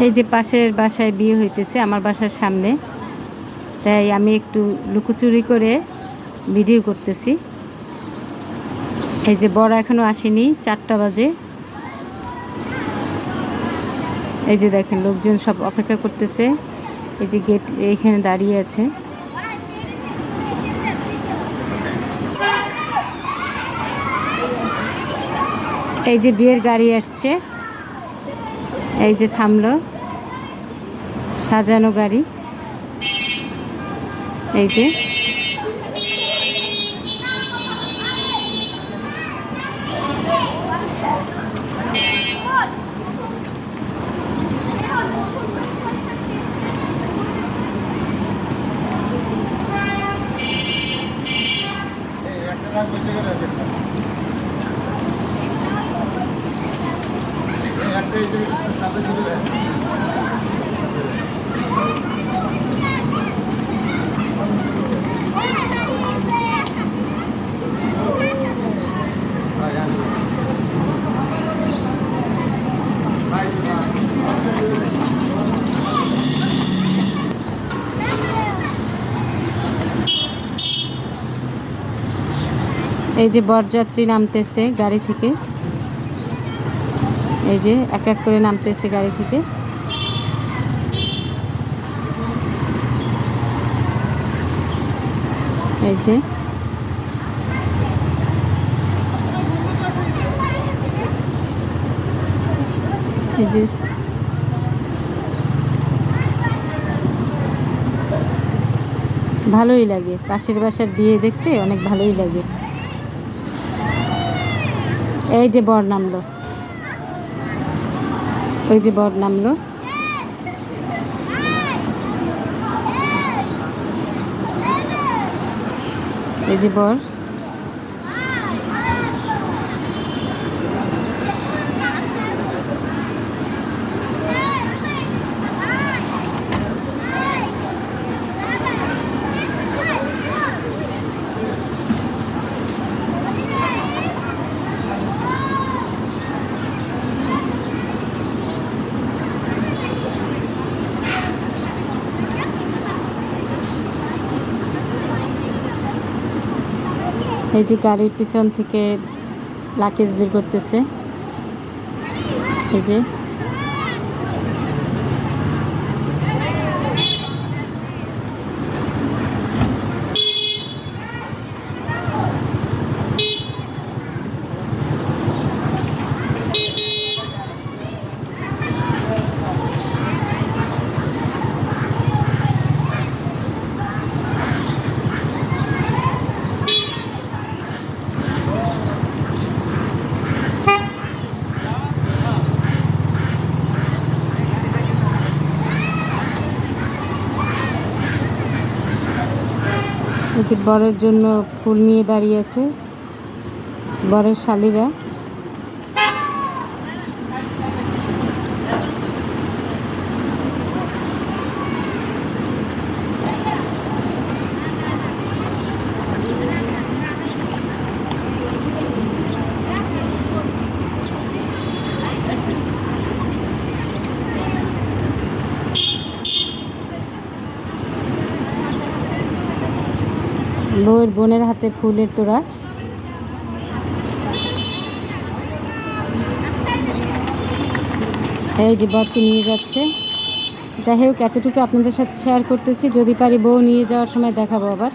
এই যে পাশের বাসায় বিয়ে হইতেছে আমার বাসার সামনে, তাই আমি একটু লুকোচুরি করে ভিডিও করতেছি। এই যে বড় এখনো আসেনি, 4টা বাজে। এই যে দেখেন লোকজন সব অপেক্ষা করতেছে। এই যে গেট এইখানে দাঁড়িয়ে আছে। এই যে বিয়ের গাড়ি আসছে, এই যে থামলো, সাজানো গাড়ি। এই যে এই যে বরযাত্রী নামতেছে গাড়ি থেকে। এই যে এক এক করে নামতেছে গাড়ি থেকে। এই যে এই যে ভালোই লাগে, পাশের বাসার বিয়ে দেখতে অনেক ভালোই লাগে। এই যে বর নামলো, ওই যে বর নামলো। এই যে বর। এই যে গাড়ির পিছন থেকে লাকেজ বের করতেছে। এই যে এই যে বরের জন্য ফুল নিয়ে দাঁড়িয়ে আছে বরের শালীরা। বউয়ের বোনের হাতে ফুলের তোড়া। এই যে বরকে নিয়ে যাচ্ছে। যাই হোক, এতটুকু আপনাদের সাথে শেয়ার করতেছি, যদি পারি বউ নিয়ে যাওয়ার সময় দেখাবো আবার।